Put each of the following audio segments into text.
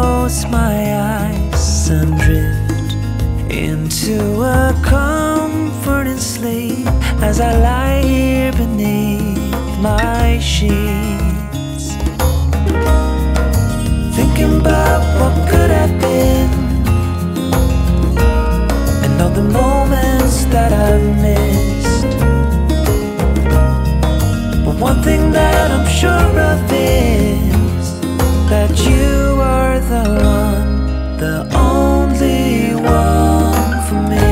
close my eyes and drift into a comforting sleep as I lie here beneath my sheets, thinking about what could have been and all the moments that I've missed. But one thing that I'm sure of is that you are the one, the only one for me.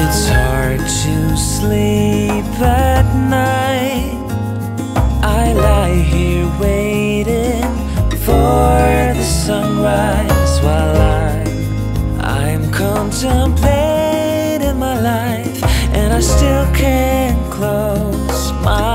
It's hard to sleep at night. I lie here waiting for the sunrise while I'm contemplating my life, and I still can't close my